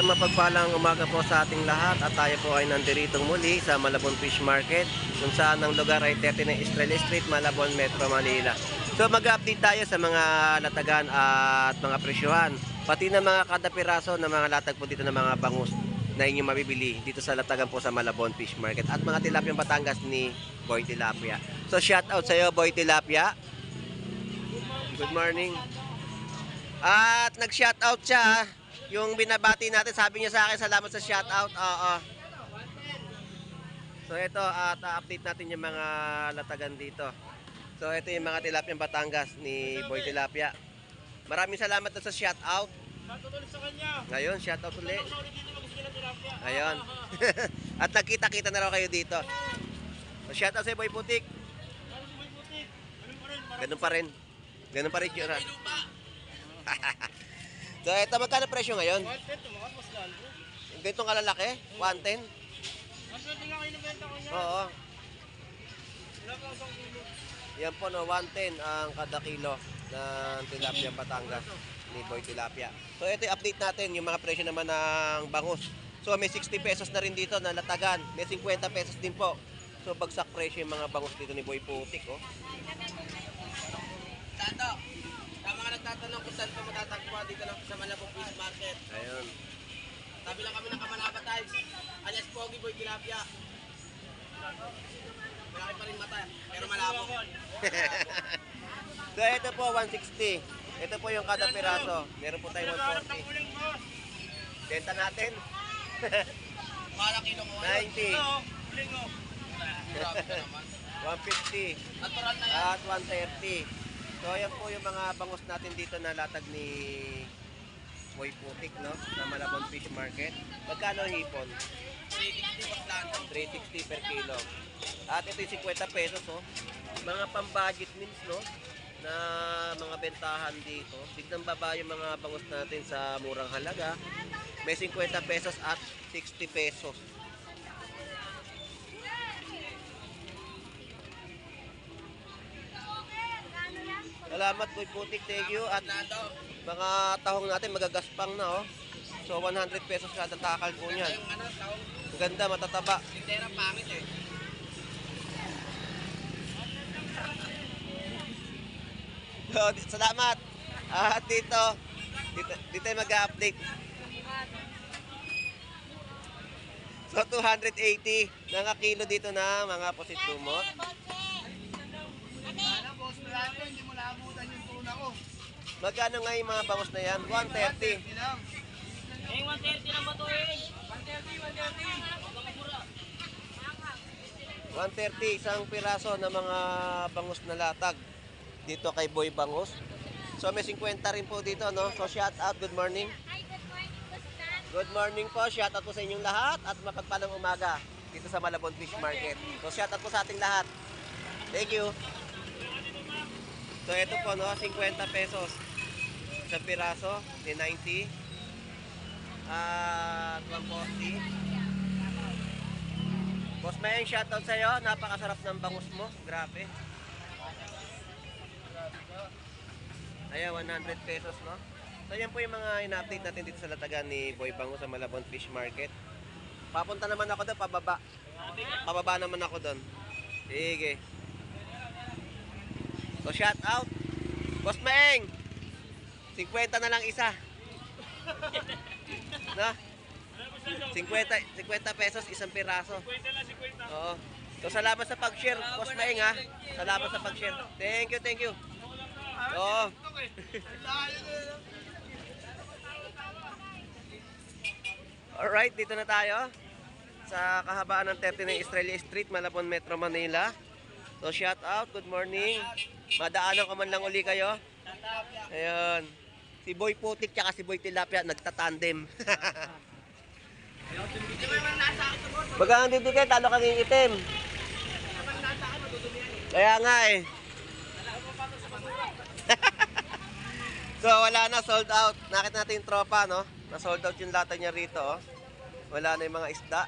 mapagpalang umaga po sa ating lahat at tayo po ay nandiritong muli sa Malabon Fish Market kung saan ang lugar ay 39 Estrella Street, Malabon, Metro Manila. So mag-update tayo sa mga latagan at mga presyuhan, pati na mga kada piraso na mga latag po dito ng mga bangus na inyong mabibili dito sa latagan po sa Malabon Fish Market at mga tilapyang Batangas ni Boy Tilapia. So shout out sa iyo, Boy Tilapia. Good morning. At nag-shoutout siya. Yung binabati natin, sabi niya sa akin, salamat sa shoutout. Oo. So ito, at update natin yung mga latagan dito. So ito yung mga tilapyang Batangas ni Boy Tilapia. Maraming salamat sa shoutout. Shoutout ulit sa kanya. Ngayon, shoutout ulit. Tilapia. Ayun. At nagkita-kita na raw kayo dito. So shoutout sa Boy Putik. Ganun pa rin. Ganun pa rin yun. So ito, magkano presyo ngayon? 110 tumakas mas lalo. Ganitong kalalaki? 110? 120 nga kayo nabenta ko niya. Oo. Wala pa isang kilo. Yan po no, 110 ang kada kilo ng tilapia Batangas ni Boy Tilapia. So ito yung update natin, yung mga presyo naman ng bangus. So may 60 pesos na rin dito na latagan, may 50 pesos din po. So bagsak presyo yung mga bangus dito ni Boy Putik. Oh. Tato, sa mga nagtatanong kung saan pa matatagpuan dito lang sa Malabon Fish Market. Ayun. Tabi lang kami ng Kamanaba Tiles, alias Pogi Boy Tilapia. Malaki pa rin mata, pero malabo. So ito po 160. Ito po yung kada piraso. Meron po tayong 140. Benta natin. Para kilo mo. 90. Huling mo. Grabe ka naman. 150. Natural na yan. At 130. So ayan po yung mga bangus natin dito na latag ni Boy Putik, no? Sa Malabon Fish Market. Magkano hipon? 360 mas lalo. 360 per kilo. At ito yung 50 pesos, oh. Mga pang-budget meals, no? Na mga bentahan dito. Biglang baba yung mga bangus natin sa murang halaga. May 50 pesos at 60 pesos. Salamat Boy Putik, thank you. At Tato, mga tahong natin magagaspang na, oh. So 100 pesos kada takal po niyan. yung ano, taong Ang ganda, matataba. tindera pangit eh. So, salamat. At dito mag-update. So 280 na kilo dito na mga pusit lumot. Sana boss, malaki. Hindi mo naabutan yung tuna ko. Magkano nga yung mga bangus na yan? 130. 130 lang. 130 lang ba to eh? 130 isang piraso ng mga bangus na latag dito kay Boy Bangus. So may 50 rin po dito, no? So shout out, good morning. Hi, good morning po, Stan. Good morning po, shout out po sa inyong lahat at mapagpalang umaga dito sa Malabon Fish Market. So shout out po sa ating lahat. Thank you. So ito po, no, 50 pesos isang piraso, di 90 at 140. Boss Mayeng, shout out sa iyo. Napakasarap ng bangus mo. Grabe. Ayan, 100 pesos, no? So yan po yung mga ina-update natin dito sa latagan ni Boy Bangus sa Malabon Fish Market. Papunta naman ako doon, pababa. Pababa naman ako doon. Sige. So shout out. Boss Maeng, 50 na lang isa. No? 50 pesos isang piraso. 50 lang, 50. Oo. So salamat sa pag-share, Boss Maeng, ha. Salamat sa pag-share. Thank you, thank you. Oo. Alright, dito na tayo sa kahabaan ng 39 Estrella Street, Malabon, Metro Manila. So shout out, good morning. Madaanan ko man lang uli kayo. Ayun. Si Boy Putik tsaka si Boy Tilapia nagtatandem. Hindi mo naman nasa akin ito boss. Baga ang dibigay, talo kang itim. Kapag nasa akin, madudumihan eh. Kaya nga eh. So wala na, sold out. Nakita natin yung tropa, no? Na-sold out yung lata niya rito, oh. Wala na yung mga isda.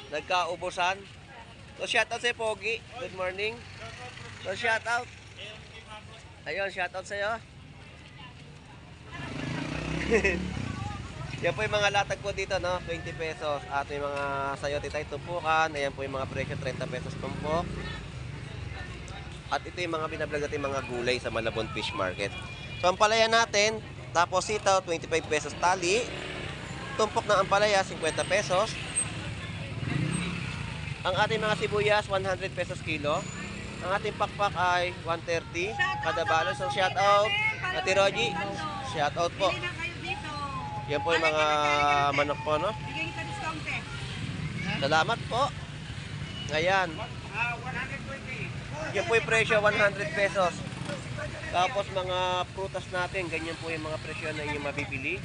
Nagkaubusan. So shout out sa Pogi. Good morning. So shout out. Ayun, shout out sa iyo. Yan po yung mga latag po dito, no? 20 pesos. At yung mga sayote tayo tumpukan. Ayan po yung mga presyo, 30 pesos tumpok. At ito yung mga binablog natin mga gulay sa Malabon Fish Market. So, ang palaya natin, tapos sitaw, 25 pesos tali. Tumpok ng ampalaya, 50 pesos. Ang ating mga sibuyas, 100 pesos kilo. Ang ating pakpak ay 130 kada balo. So, shout out, Ate Roji. Shout out po. Bili na kayo dito. Yan po yung mga manok po, no? Bigyan kita discount eh. Salamat po. Ayan. 120. Yan po yung presyo, 100 pesos. Tapos mga prutas natin, ganyan po yung mga presyo na inyong mabibili.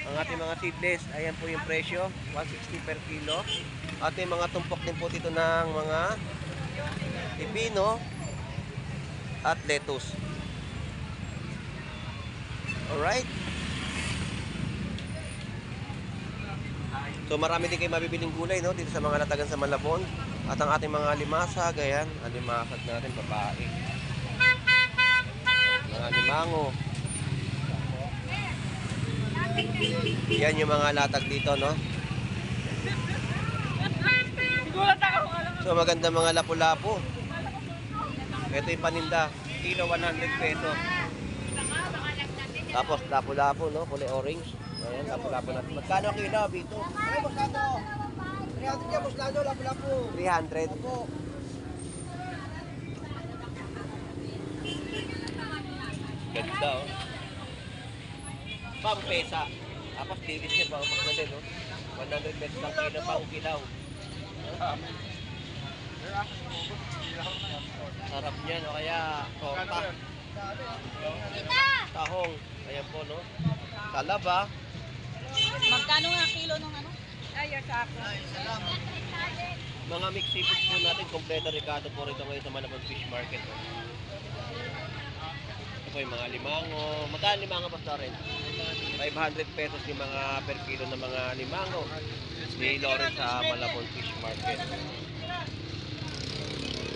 Ang ating mga seedless, ayan po yung presyo, 160 per kilo. Ating mga tumpok din po dito ng mga pipino at lettuce. Alright. So marami din kayo mabibiling gulay, no, dito sa mga latagan sa Malabon. At ang ating mga limasag, ayan, ang limasag natin, babae. Mga limango. Yan yung mga latag dito, no? So maganda mga lapu-lapu. Ito yung paninda, kilo 100 pesos. Tapos lapu-lapu, no? Kulay orange. Ayan, lapu-lapu natin. Magkano kilo, Bito? Ay, boss Lando. 300 ka, boss Lando. Lapu-lapu. 300. Opo. Ganda, oh. Pampesa. Tapos dilis niya, paupak na din, oh. 100 pesos ang kilo, pang kilaw. Sarap niyan, o kaya torta. Tahong. Ayan po, no? Talaba. Magkano nga kilo ng ano? Ay, sa ako. Mga mixed seafoods po natin, kompleto Ricardo po rito ngayon sa Malabon Fish Market. Oh. Ito po yung mga limango. Magkano limango basta rin? 500 pesos yung mga per kilo ng mga limango. Ni Lawrence sa Malabon Fish Market.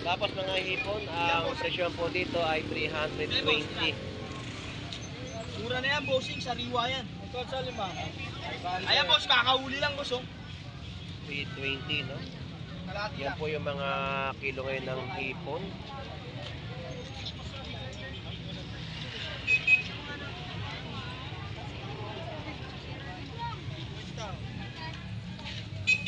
Tapos mga hipon, ang presyo po dito ay 320. Mura na yan, bossing. Sariwa yan. Ito sa lima. Ayan, boss. Kakahuli lang, boss. Oh. 320, no? Kalahati Yan lang. po yung mga kilo ngayon ng hipon.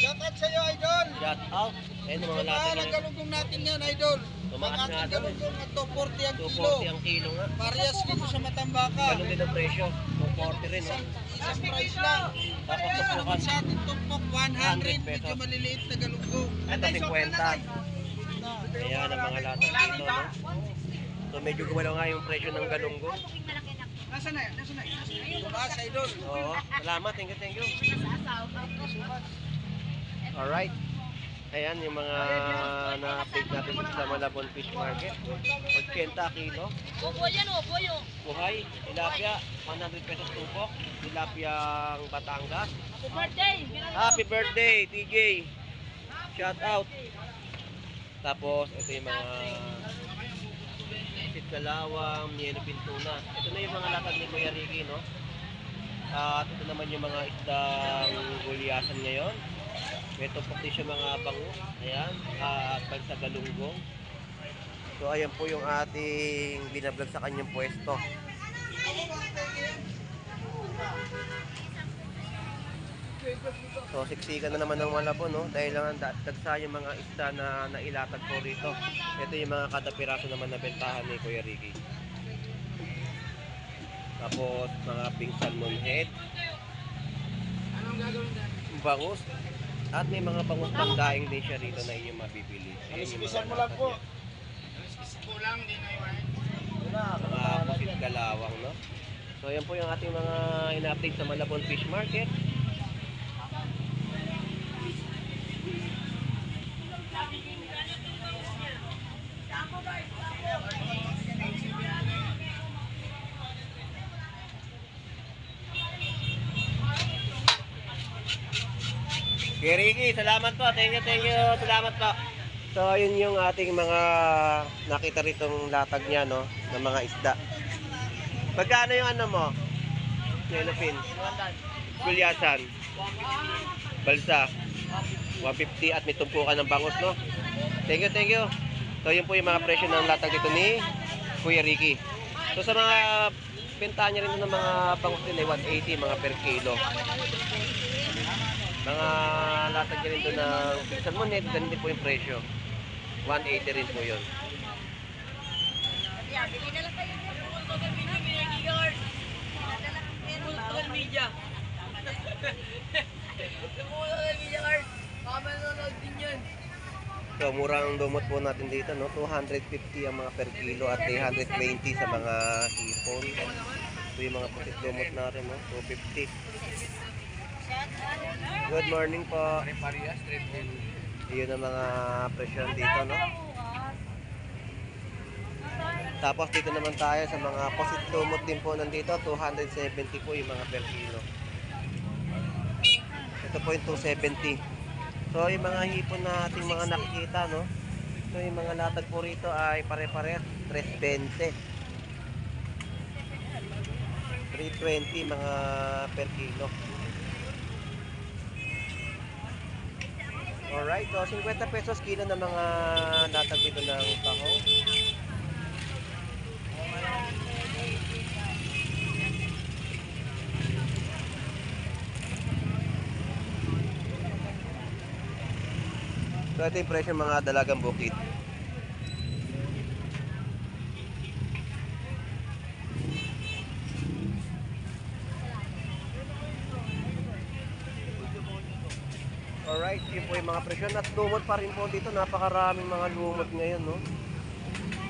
Shout out sa'yo, idol. Shout out. Ayun yung mga lahat Ang ngayon. galunggong natin yan, idol. Tumaas Ang nga ating daw, galunggong at 240 ang kilo. 240 ang kilo nga. Parehas dito sa Matambaka. Ganun din ang presyo. 240 rin, no? Isang price lang. Tapos Ito naman tupukan. sa ating tumpok, 100. 100 pesos. Medyo maliliit na galunggong. Ito 50. Ayan ang mga latag dito, no? So medyo gumalaw nga yung presyo ng galunggong. Nasaan na yan? Nasaan na yan? Tumaas, idol. Oo. Salamat. Thank you, thank you. Alright. Ayan yung mga na-update natin dito sa Malabon Fish Market. 80 kilo. Opo yan, opo yun. Buhay, tilapia, 100 pesos tupok. Tilapia ang Batangas. Happy birthday! Happy birthday, TJ! Shout out! Tapos, ito yung mga sitkalawang, nieno pintuna. Ito na yung mga latag ni Kuya Ricky, no? At ito naman yung mga isdang gulyasan ngayon. May tumpok din siya mga bangus. Ayan, at sa galunggong. So, ayan po yung ating binablog sa kanyang pwesto. So, siksikan na naman ng Malabon, no? Dahil lang ang dagsa yung mga isda na nailatag po rito. Ito yung mga kada piraso naman na bentahan ni Kuya Ricky. Tapos, mga pink salmon head. Bangus. At may mga bangus pangdaing din siya rito na inyong mabibili. Ayan yung mga Mo lang po. mga pusit galawang, no? So, ayan po yung ating mga ina-update sa Malabon Fish Market. Kuya Ricky, salamat po. Thank you, thank you. Salamat po. So, yun yung ating mga nakita ritong latag niya, no? Ng mga isda. Magkano yung ano mo? yellowfin. Gulyasan. Balsa. 150 at may tumpukan ng bangus, no? Thank you, thank you. So, yun po yung mga presyo ng latag dito ni Kuya Ricky. So, sa mga bentahan niya rin ng mga bangus nila, 180 mga per kilo. Mga latag niya rin doon ng salmonet, ganun din po yung presyo. 180 rin po yun. So, murang dumot po natin dito, no? 250 ang mga per kilo at 320 sa mga hipon. Ito yung mga pusit dumot natin, no? 250. Good morning po. Yun ang mga presyo dito, no? Tapos dito naman tayo sa mga pusit dumot din po nandito. 270 po yung mga per kilo. Ito po yung 270. So, yung mga hipon na ating mga nakikita, no? So, yung mga latag po rito ay pare-pare 320. 320 mga per kilo. Alright, so 50 pesos kilo ng mga latag dito ng taho. So, ito yung presyo ng mga dalagang bukid. Alright, yun po yung mga presyo. At lumot pa rin po dito. Napakaraming mga lumot ngayon, no?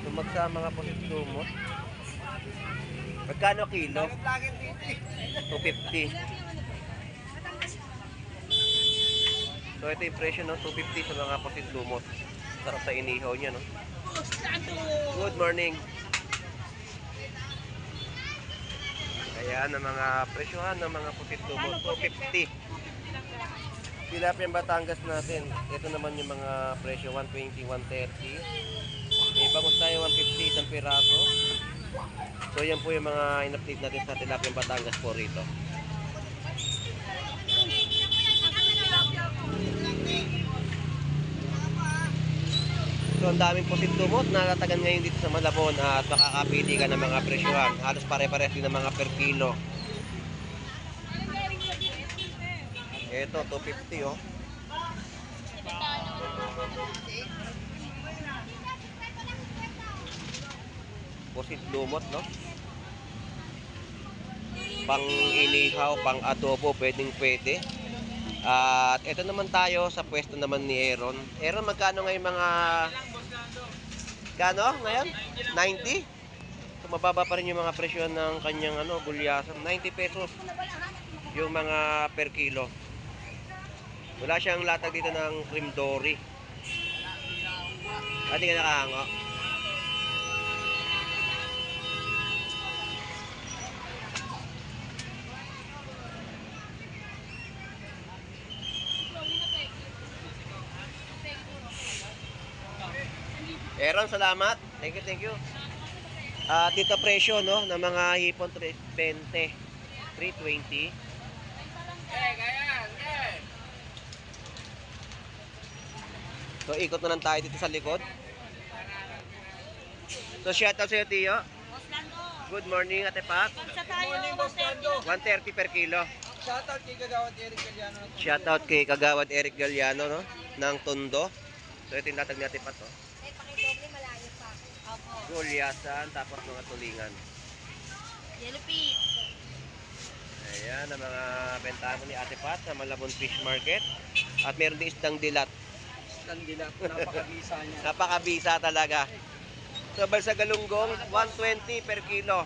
Tumagsa mga pusit lumot. Magkano kilo? 250. So, ito yung presyo, no? 250 sa mga pusit lumot. Sarap sa inihaw niya, no? Good morning. Ayan ang mga presyohan ng mga pusit lumot. 250. Tilapia Batangas natin. Ito naman yung mga presyo. 120, 130. May bangus tayo 150 isang piraso. So, yan po yung mga in-update natin sa Tilapia Batangas po rito. So, ang daming pusit lumot na natagan ngayon dito sa Malabon at makakapili ka ng mga presyohan. Halos pare-pares din ng mga per kilo. Ito, 250, oh. Pusit lumot, no? Pang inihaw, pang adobo, pwedeng pwede. At ito naman tayo sa pwesto naman ni Aaron. Aaron, magkano ngayon mga... Kano ngayon? 90? So, mababa pa rin yung mga presyo ng kanyang gulyasan. 90 pesos yung mga per kilo. Wala siyang latag dito ng cream dory. Hindi ka nakahango. Aaron, salamat. Thank you, thank you. Dito presyo, no, ng mga hipon 320, 320. So, ikot na lang tayo dito sa likod. So, shoutout sa'yo, Tiyo. Good morning, Ate Pat. Sa tayo, 130 per kilo. Shoutout kay Kagawad Eric Galiano. Shoutout kay Kagawad Eric Galiano, no, ng Tondo. So, ito yung latag ni Ate Pat, oh. Pakidoble, malayo pa. Opo. Gulyasan, tapos mga tulingan. Yellow feet. Ayan, ang mga bentahan mo ni Ate Pat sa Malabon Fish Market. At meron din isdang dilat. Standila, napakabisa niya. Napakabisa talaga. So, balsa galunggong, 120 per kilo.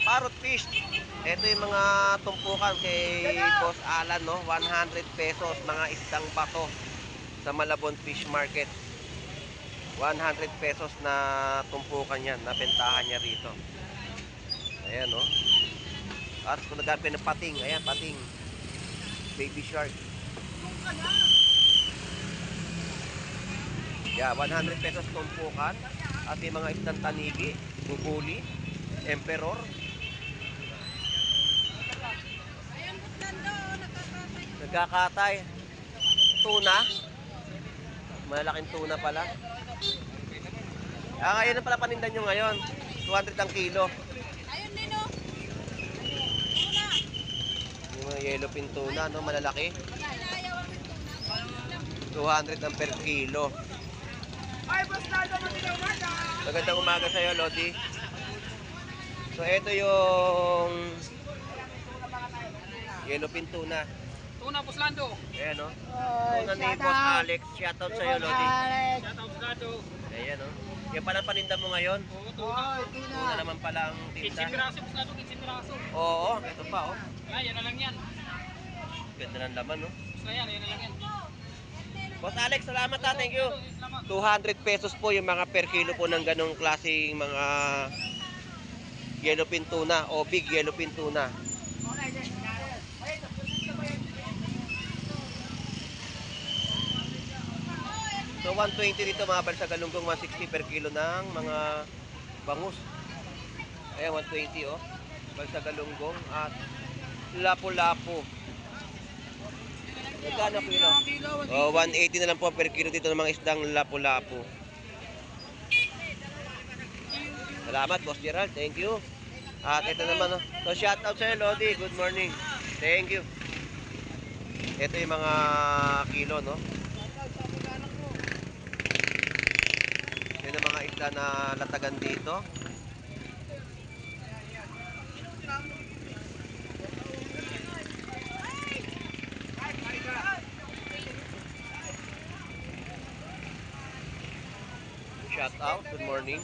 Parrot fish. Ito yung mga tumpukan kay Boss Alan, no? 100 pesos, mga isdang bato sa Malabon Fish Market. 100 pesos na tumpukan yan, nabentahan niya rito. Ayan, no? At kung nagkapin ng pating, ayan, pating. Baby shark. Yeah, 100 pesos tumpukan. At yung mga isdang tanigi, bubuli, emperor. Nagkakatay. Tuna. Malalaking tuna pala. Ngayon na pala panindan nyo ngayon. 200 ang kilo. Ayun din oh. Yung mga yellowfin tuna, no? Malalaki. Ayaw ang tuna. 200 ang per kilo. Magandang umaga sa'yo, Lodi. So, ito yung yellowfin tuna. Tuna, Puslando. Ayan, no? Tuna ni Boss Alex. Shoutout sa'yo, Lodi. Shoutout, Puslando. Ayan, no? Yan pala paninda mo ngayon. Oo, tuna. Tuna naman pala ang tinda. 15 piraso, Puslando, 15 piraso. Oo, ito pa, oh. Yan na lang yan. Ganda ng laman, no? Basta yan na lang yan. Boss Alex, salamat ha. Thank you. Salamat. 200 pesos po yung mga per kilo po ng ganong klaseng mga yellowfin tuna o big yellowfin tuna. So 120 dito mga bal sa galunggong, 160 per kilo ng mga bangus. Ayan, 120 oh. Bal sa galunggong at lapu-lapu. Magkano kilo? Oh, 180 na lang po per kilo dito ng mga isdang lapu-lapu. Salamat, Boss Gerald. Thank you. At ito naman, oh. So, shout out sa'yo, Lodi. Good morning. Thank you. Ito yung mga kilo, no? Yan ang mga isda na latagan dito. Shout out. Good morning.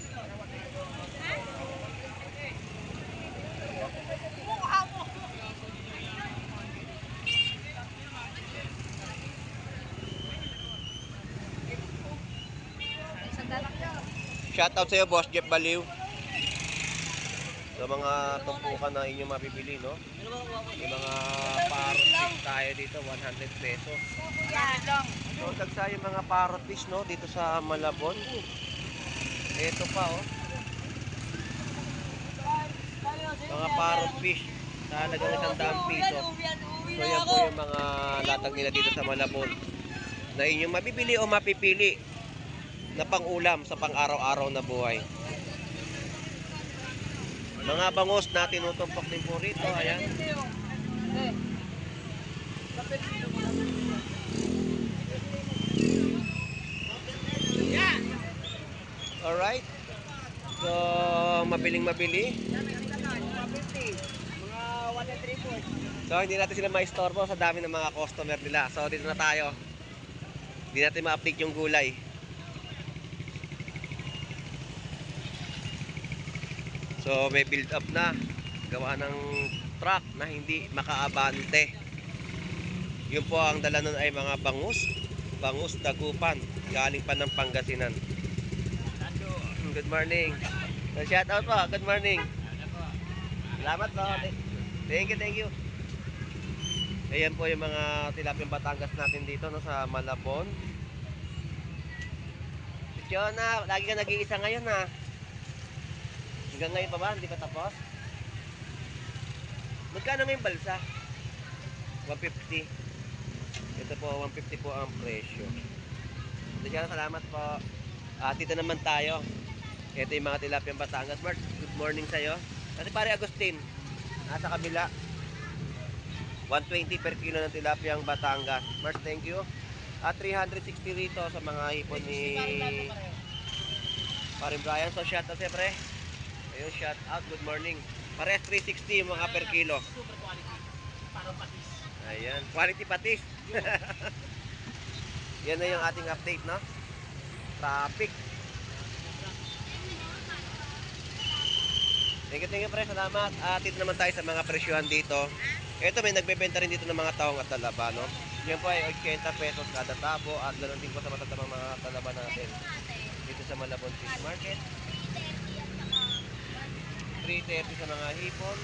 Shout out sa iyo, Boss Jeff Baliw. Sa mga tumpukan na inyong mabibili, no? Yung mga parrot fish tayo dito, 100 pesos. So, tagsa yung mga parrot fish, no? Dito sa Malabon. Ito pa, oh. Mga parrot fish. Talagang 100 piso. So, yan po yung mga latag nila dito sa Malabon. Na inyong mabibili o mapipili na pang-ulam sa pang-araw-araw na buhay. Mga bangos na tinutumpok din po rito. Ayan. Alright. So, mabiling-mabili. So, hindi natin sila ma-istorbo sa dami ng mga customer nila. So, dito na tayo. Hindi natin ma-update yung gulay. So may build up na gawa ng truck na hindi makaabante. Yun po ang dala nun ay mga bangus dagupan galing pa ng Pangasinan. Good morning. So shout out po, good morning. Salamat po. Thank you. Ayan po yung mga tilapiyang Batangas natin dito, no, sa Malabon. Jonah, lagi ka nag-iisa ngayon ha. Hanggang ngayon pa ba? Hindi pa tapos? Magkano ngayon balsa? 150. Ito po, 150 po ang presyo. Salamat po. Dito naman tayo. Ito yung mga tilapiyang Batangas. Mark, good morning sa'yo. Kasi pare Agustin, nasa kabila. 120 per kilo ng tilapiyang Batangas. Mark, thank you. 360 rito sa mga hipon ni Paring Brian. So, shout out siyempre. Ayun, shout out, good morning. Pares 360 yung mga per kilo. Super quality. Parang patis. Ayan, quality patis. Yan na yung ating update, no? Traffic. Thank you, pre. Salamat. Dito naman tayo sa mga presyuhan dito. Ito, may nagbebenta rin dito ng mga taong at talaba, no? Yan po ay 80 pesos kada tabo at ganoon din po sa matatamang mga talaba natin. Dito sa Malabon Fish Market. 330 sa mga hipon.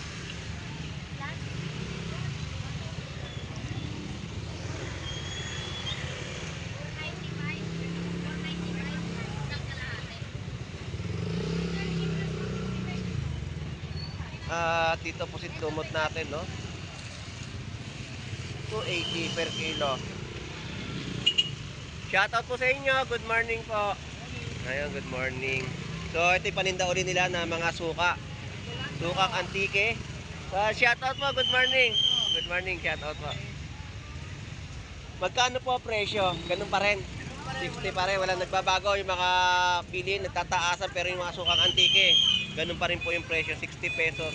At dito pusit lumot natin, no? 280 per kilo. Shoutout po sa inyo. Good morning po. Ayun, good morning. So, ito yung paninda ulit nila na mga suka. Sukang antike. So, shoutout po. Good morning. Good morning. Shoutout po. Magkano po presyo? Ganun pa rin. 60 pa rin. Walang nagbabago. Yung mga bilhin, nagtataasan. Pero yung mga sukang antike, ganun pa rin po yung presyo. 60 pesos.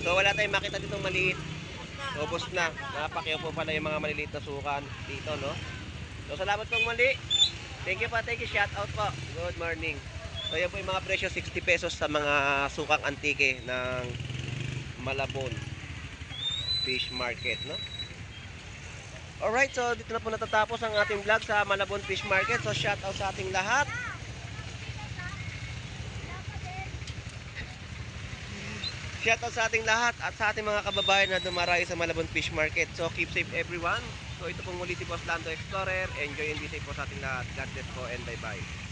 So, wala tayong makita ditong maliit. Ubos na. Napakyaw po pala yung mga maliliit na sukan dito, no? So, salamat pong muli. Thank you po. Thank you. Shout out po. Good morning. So, yan po yung mga presyo. 60 pesos sa mga sukang antike ng Malabon Fish Market, no? Alright, so dito na po natatapos ang ating vlog sa Malabon Fish Market. So, shout out sa ating lahat. Shout out sa ating lahat at sa ating mga kababayan na dumarayo sa Malabon Fish Market. So, keep safe everyone. So, ito pong muli si Boss Lando Explorer. Enjoy and be safe po sa ating lahat. God bless po and bye-bye.